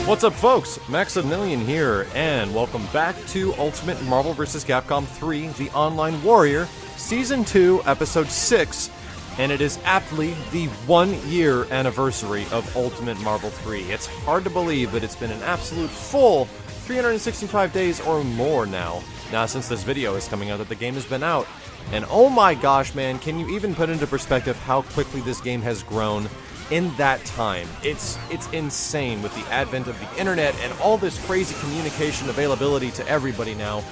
What's up, folks? Maximilian here, and welcome back to Ultimate Marvel vs. Capcom 3, The Online Warrior, Season 2, Episode 6, and it is aptly the 1-year anniversary of Ultimate Marvel 3. It's hard to believe, but it's been an absolute full 365 days or more now since this video is coming out that the game has been out. And oh my gosh, man, can you even put into perspective how quickly this game has grown in that time? It's insane with the advent of the internet and all this crazy communication availability to everybody now.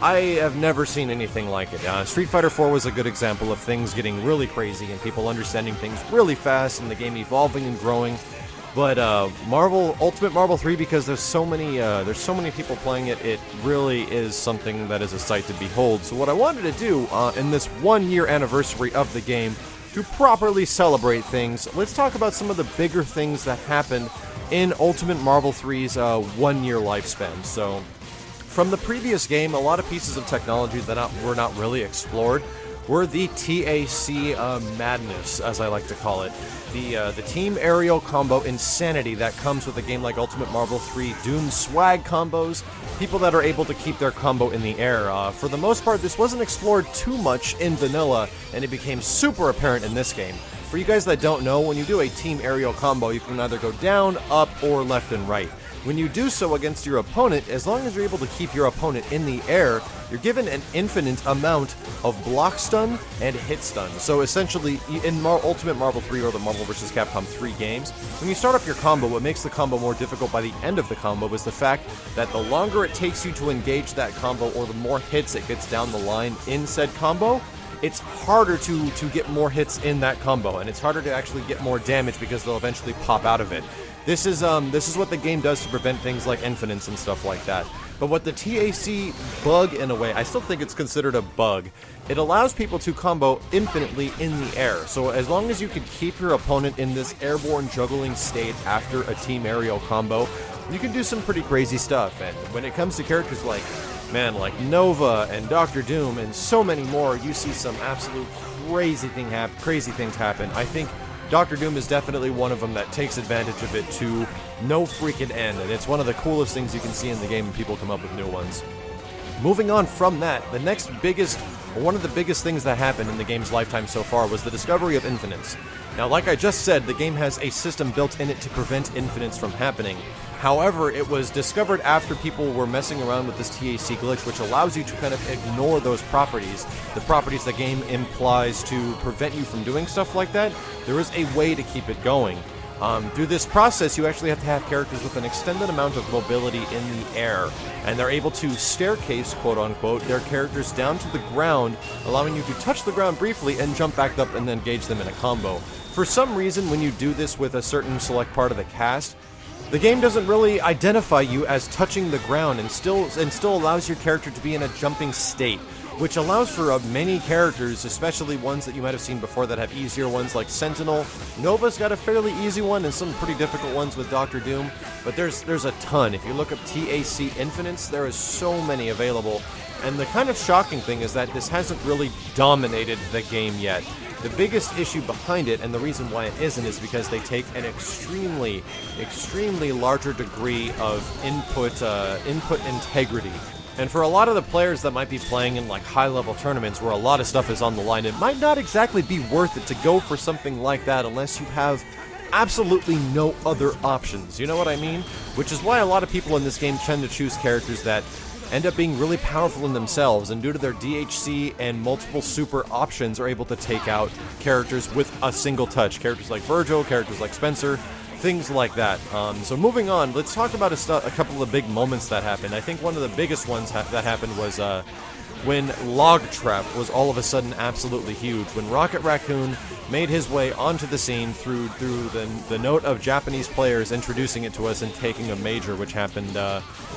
I have never seen anything like it. Street Fighter 4 was a good example of things getting really crazy and people understanding things really fast and the game evolving and growing. But Ultimate Marvel 3, because there's so many people playing it, it really is something that is a sight to behold. So what I wanted to do in this 1-year anniversary of the game, to properly celebrate things, let's talk about some of the bigger things that happened in Ultimate Marvel 3's 1-year lifespan. So, from the previous game, a lot of pieces of technology that were not really explored were the TAC madness, as I like to call it. The team aerial combo insanity that comes with a game like Ultimate Marvel 3, Doom swag combos, people that are able to keep their combo in the air. For the most part, this wasn't explored too much in vanilla, and it became super apparent in this game. For you guys that don't know, when you do a team aerial combo, you can either go down, up, or left and right. When you do so against your opponent, as long as you're able to keep your opponent in the air, you're given an infinite amount of block stun and hit stun. So essentially, in Ultimate Marvel 3 or the Marvel vs. Capcom 3 games, when you start up your combo, what makes the combo more difficult by the end of the combo is the fact that the longer it takes you to engage that combo or the more hits it gets down the line in said combo, it's harder to get more hits in that combo, and it's harder to actually get more damage because they'll eventually pop out of it. This is what the game does to prevent things like infinites and stuff like that. But what the TAC bug, in a way, I still think it's considered a bug. It allows people to combo infinitely in the air. So as long as you can keep your opponent in this airborne juggling state after a team aerial combo, you can do some pretty crazy stuff. And when it comes to characters like Nova and Dr. Doom and so many more, you see some absolute crazy things happen. I think Dr. Doom is definitely one of them that takes advantage of it to no freaking end, and it's one of the coolest things you can see in the game when people come up with new ones. Moving on from that, one of the biggest things that happened in the game's lifetime so far was the discovery of infinites. Now, like I just said, the game has a system built in it to prevent infinites from happening. However, it was discovered after people were messing around with this TAC glitch, which allows you to kind of ignore those properties, the properties the game implies to prevent you from doing stuff like that. There is a way to keep it going. Through this process, you actually have to have characters with an extended amount of mobility in the air, and they're able to staircase, quote-unquote, their characters down to the ground, allowing you to touch the ground briefly and jump back up and then engage them in a combo. For some reason, when you do this with a certain select part of the cast, the game doesn't really identify you as touching the ground and still allows your character to be in a jumping state, which allows for many characters, especially ones that you might have seen before that have easier ones like Sentinel. Nova's got a fairly easy one and some pretty difficult ones with Dr. Doom, but there's a ton. If you look up TAC Infinites, there is so many available, and the kind of shocking thing is that this hasn't really dominated the game yet. The biggest issue behind it, and the reason why it isn't, is because they take an extremely larger degree of input integrity. And for a lot of the players that might be playing in like high-level tournaments where a lot of stuff is on the line, it might not exactly be worth it to go for something like that unless you have absolutely no other options, you know what I mean? Which is why a lot of people in this game tend to choose characters that end up being really powerful in themselves, and due to their DHC and multiple super options are able to take out characters with a single touch. Characters like Virgil, characters like Spencer, things like that. So moving on, let's talk about a couple of big moments that happened. I think one of the biggest ones that happened was when Log Trap was all of a sudden absolutely huge. When Rocket Raccoon made his way onto the scene through the note of Japanese players introducing it to us and taking a major, which happened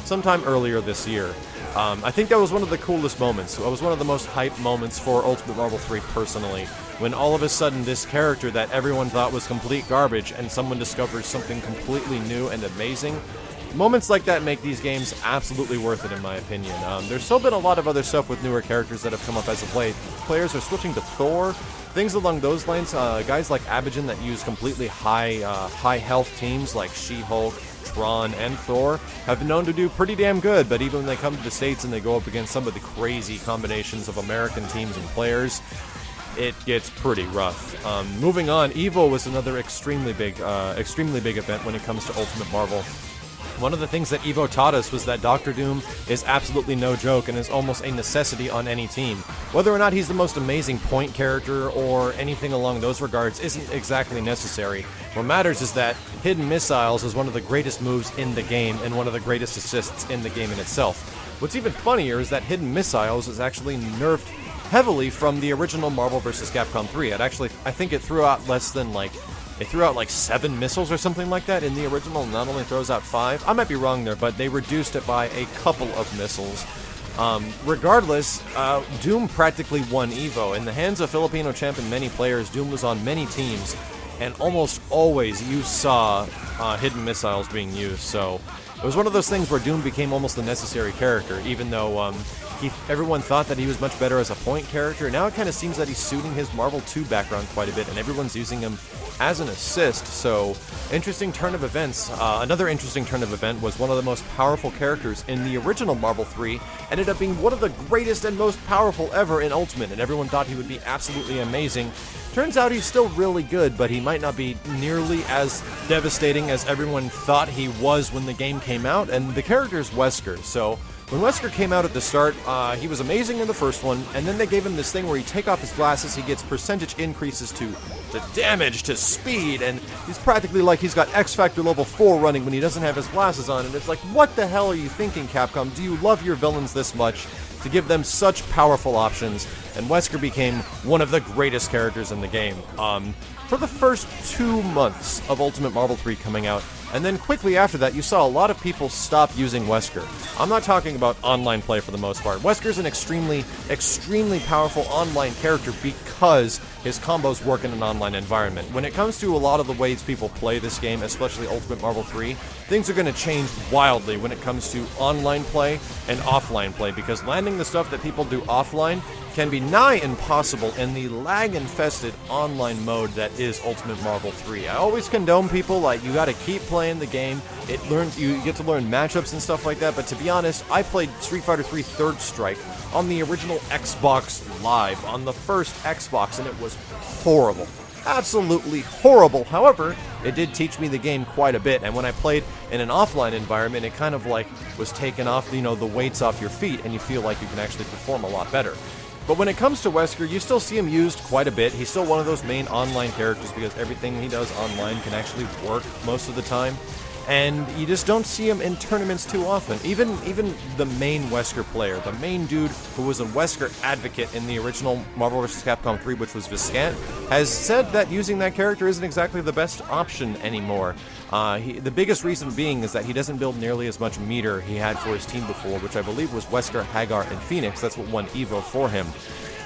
sometime earlier this year. I think that was one of the coolest moments. It was one of the most hype moments for Ultimate Marvel 3 personally, when all of a sudden this character that everyone thought was complete garbage and someone discovers something completely new and amazing. Moments like that make these games absolutely worth it, in my opinion. There's still been a lot of other stuff with newer characters that have come up as of late. Players are switching to Thor, things along those lines. Guys like Abijin that use completely high health teams like She-Hulk, Tron, and Thor have been known to do pretty damn good, but even when they come to the States and they go up against some of the crazy combinations of American teams and players, it gets pretty rough. Moving on, EVO was another extremely big event when it comes to Ultimate Marvel. One of the things that EVO taught us was that Dr. Doom is absolutely no joke and is almost a necessity on any team. Whether or not he's the most amazing point character or anything along those regards isn't exactly necessary. What matters is that Hidden Missiles is one of the greatest moves in the game and one of the greatest assists in the game in itself. What's even funnier is that Hidden Missiles is actually nerfed heavily from the original Marvel vs. Capcom 3. I think it threw out less than like 7 missiles or something like that in the original, and not only throws out 5. I might be wrong there, but they reduced it by a couple of missiles. Regardless, Doom practically won EVO. In the hands of Filipino champion many players, Doom was on many teams, and almost always you saw Hidden Missiles being used, so it was one of those things where Doom became almost the necessary character, even though everyone thought that he was much better as a point character. Now it kind of seems that he's suiting his Marvel 2 background quite a bit, and everyone's using him as an assist, so interesting turn of events. Another interesting turn of event was one of the most powerful characters in the original Marvel 3 ended up being one of the greatest and most powerful ever in Ultimate, and everyone thought he would be absolutely amazing. Turns out he's still really good, but he might not be nearly as devastating as everyone thought he was when the game came out, and the character is Wesker. So when Wesker came out at the start, he was amazing in the first one, and then they gave him this thing where you take off his glasses, he gets percentage increases to damage, to speed, and he's practically like he's got X Factor level 4 running when he doesn't have his glasses on, and it's like, what the hell are you thinking, Capcom? Do you love your villains this much to give them such powerful options? And Wesker became one of the greatest characters in the game. For the first 2 months of Ultimate Marvel 3 coming out, and then quickly after that, you saw a lot of people stop using Wesker. I'm not talking about online play for the most part. Wesker's an extremely, extremely powerful online character because his combos work in an online environment. When it comes to a lot of the ways people play this game, especially Ultimate Marvel 3, things are going to change wildly when it comes to online play and offline play, because landing the stuff that people do offline can be nigh impossible in the lag-infested online mode that is Ultimate Marvel 3. I always condone people, like, you gotta keep playing the game, you get to learn matchups and stuff like that, but to be honest, I played Street Fighter 3 Third Strike on the original Xbox Live, on the first Xbox, and it was horrible. Absolutely horrible. However, it did teach me the game quite a bit, and when I played in an offline environment, it kind of like was taking off, the weights off your feet, and you feel like you can actually perform a lot better. But when it comes to Wesker, you still see him used quite a bit. He's still one of those main online characters because everything he does online can actually work most of the time. And you just don't see him in tournaments too often. Even the main Wesker player, the main dude who was a Wesker advocate in the original Marvel vs. Capcom 3, which was Viscant, has said that using that character isn't exactly the best option anymore. The biggest reason being is that he doesn't build nearly as much meter he had for his team before, which I believe was Wesker, Hagar, and Phoenix. That's what won EVO for him.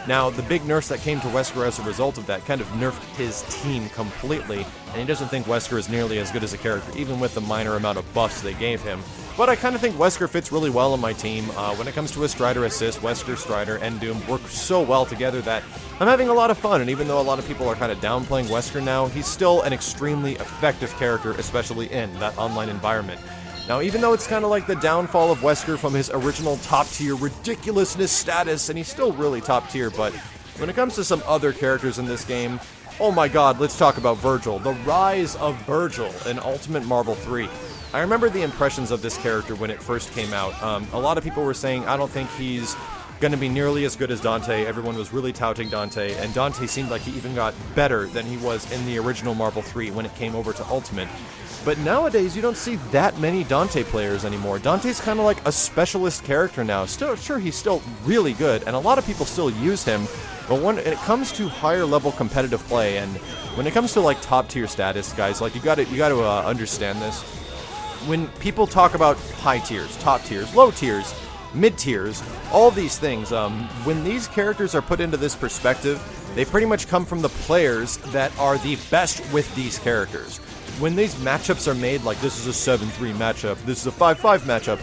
Now, the big nerfs that came to Wesker as a result of that kind of nerfed his team completely, and he doesn't think Wesker is nearly as good as a character, even with the minor amount of buffs they gave him. But I kind of think Wesker fits really well on my team. When it comes to a Strider assist, Wesker, Strider, and Doom work so well together that I'm having a lot of fun, and even though a lot of people are kind of downplaying Wesker now, he's still an extremely effective character, especially in that online environment. Now, even though it's kind of like the downfall of Wesker from his original top-tier ridiculousness status, and he's still really top-tier, but when it comes to some other characters in this game, oh my god, let's talk about Virgil. The rise of Virgil in Ultimate Marvel 3. I remember the impressions of this character when it first came out. A lot of people were saying, I don't think he's going to be nearly as good as Dante. Everyone was really touting Dante, and Dante seemed like he even got better than he was in the original Marvel 3 when it came over to Ultimate. But nowadays, you don't see that many Dante players anymore. Dante's kind of like a specialist character now. Still, sure, he's still really good, and a lot of people still use him, but when it comes to higher level competitive play, and when it comes to like top tier status, guys, like you got to understand this. When people talk about high tiers, top tiers, low tiers, mid tiers, all these things, when these characters are put into this perspective, they pretty much come from the players that are the best with these characters. When these matchups are made, like this is a 7-3 matchup, this is a 5-5 matchup,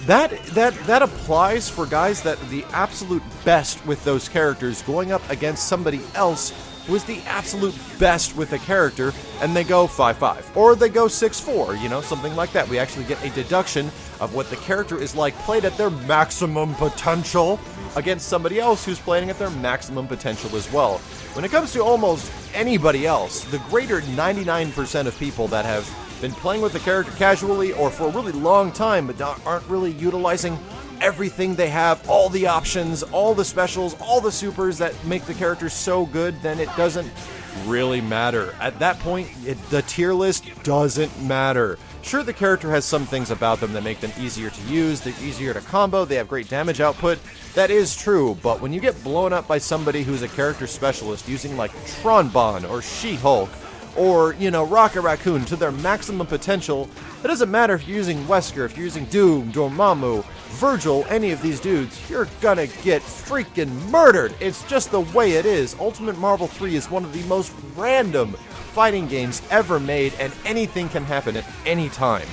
that applies for guys that are the absolute best with those characters going up against somebody else who is the absolute best with a character, and they go 5-5. Or they go 6-4, you know, something like that. We actually get a deduction of what the character is like played at their maximum potential against somebody else who's playing at their maximum potential as well. When it comes to almost anybody else, the greater 99% of people that have been playing with the character casually or for a really long time but aren't really utilizing everything they have, all the options, all the specials, all the supers that make the character so good, then it doesn't really matter. At that point, the tier list doesn't matter. Sure, the character has some things about them that make them easier to use, they're easier to combo, they have great damage output. That is true, but when you get blown up by somebody who's a character specialist using like Tronbon or She-Hulk, or, you know, Rocket Raccoon to their maximum potential, it doesn't matter if you're using Wesker, if you're using Doom, Dormammu, Virgil, any of these dudes, you're gonna get freaking murdered. It's just the way it is. Ultimate Marvel 3 is one of the most random fighting games ever made, and anything can happen at any time.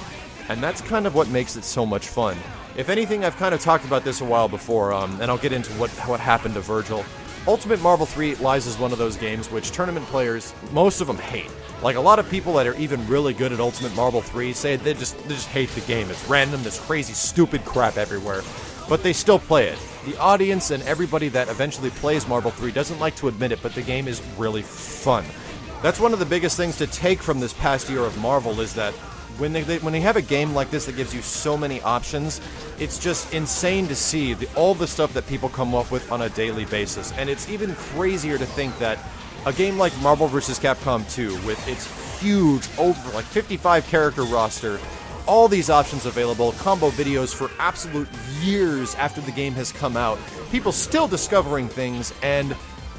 And that's kind of what makes it so much fun. If anything, I've kind of talked about this a while before, and I'll get into what happened to Virgil. Ultimate Marvel 3 lies as one of those games which tournament players, most of them hate. Like, a lot of people that are even really good at Ultimate Marvel 3 say they just hate the game. It's random, there's crazy, stupid crap everywhere. But they still play it. The audience and everybody that eventually plays Marvel 3 doesn't like to admit it, but the game is really fun. That's one of the biggest things to take from this past year of Marvel, is that when they have a game like this that gives you so many options, it's just insane to see all the stuff that people come up with on a daily basis. And it's even crazier to think that a game like Marvel vs. Capcom 2, with its huge, over like 55 character roster, all these options available, combo videos for absolute years after the game has come out, people still discovering things, and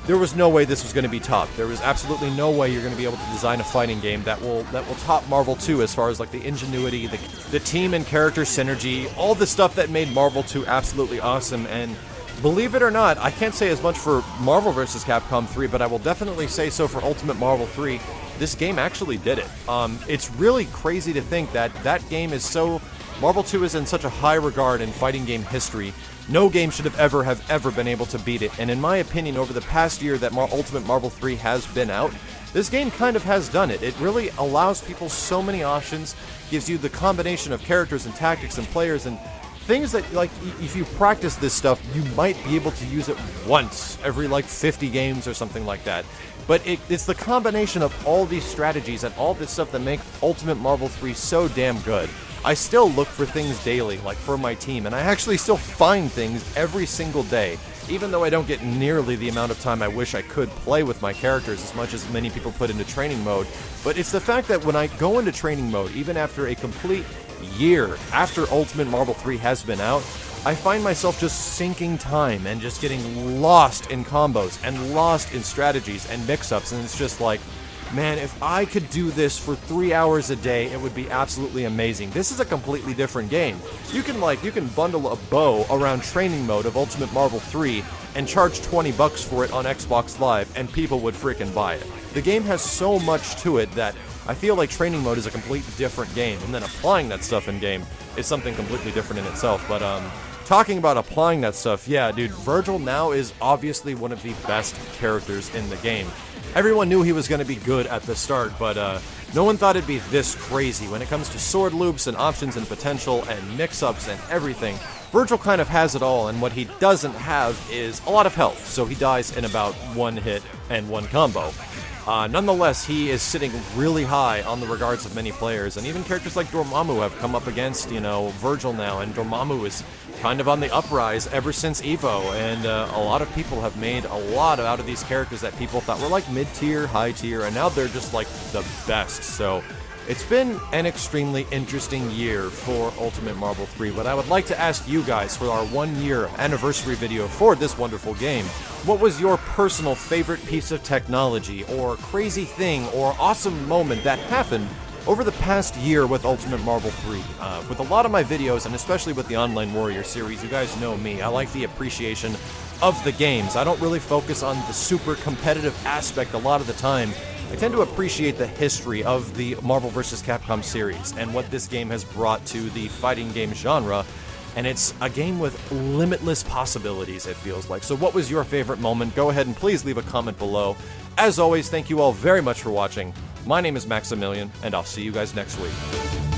there was no way this was going to be topped. There was absolutely no way you're going to be able to design a fighting game that will top Marvel 2 as far as like the ingenuity, the team and character synergy, all the stuff that made Marvel 2 absolutely awesome. And believe it or not, I can't say as much for Marvel vs. Capcom 3, but I will definitely say so for Ultimate Marvel 3. This game actually did it. It's really crazy to think that that game is so... Marvel 2 is in such a high regard in fighting game history. No game should have ever been able to beat it, and in my opinion, over the past year that Ultimate Marvel 3 has been out, this game kind of has done it. It really allows people so many options, gives you the combination of characters and tactics and players and things that, like, if you practice this stuff, you might be able to use it once every, like, 50 games or something like that. But it's the combination of all these strategies and all this stuff that make Ultimate Marvel 3 so damn good. I still look for things daily, like for my team, and I actually still find things every single day, even though I don't get nearly the amount of time I wish I could play with my characters as much as many people put into training mode. But it's the fact that when I go into training mode, even after a complete year after Ultimate Marvel 3 has been out, I find myself just sinking time and just getting lost in combos and lost in strategies and mix-ups, and it's just like, man, if I could do this for 3 hours a day, it would be absolutely amazing. This is a completely different game. You can bundle a bow around training mode of Ultimate Marvel 3 and charge $20 for it on Xbox Live, and people would freaking buy it. The game has so much to it that I feel like training mode is a completely different game, and then applying that stuff in game is something completely different in itself. But talking about applying that stuff, yeah, dude, Virgil now is obviously one of the best characters in the game. Everyone knew he was going to be good at the start, but no one thought it'd be this crazy. When it comes to sword loops and options and potential and mix-ups and everything, Virgil kind of has it all, and what he doesn't have is a lot of health, so he dies in about one hit and one combo. Nonetheless, he is sitting really high on the regards of many players, and even characters like Dormammu have come up against, Virgil now, and Dormammu is kind of on the uprise ever since EVO, and a lot of people have made a lot out of these characters that people thought were like mid-tier, high-tier, and now they're just like the best. So it's been an extremely interesting year for Ultimate Marvel 3, but I would like to ask you guys for our 1-year anniversary video for this wonderful game. What was your personal favorite piece of technology, or crazy thing, or awesome moment that happened over the past year with Ultimate Marvel 3? With a lot of my videos, and especially with the Online Warrior series, you guys know me, I like the appreciation of the games. I don't really focus on the super competitive aspect a lot of the time. I tend to appreciate the history of the Marvel vs. Capcom series and what this game has brought to the fighting game genre. and it's a game with limitless possibilities, it feels like. So what was your favorite moment? Go ahead and please leave a comment below. As always, thank you all very much for watching. My name is Maximilian, and I'll see you guys next week.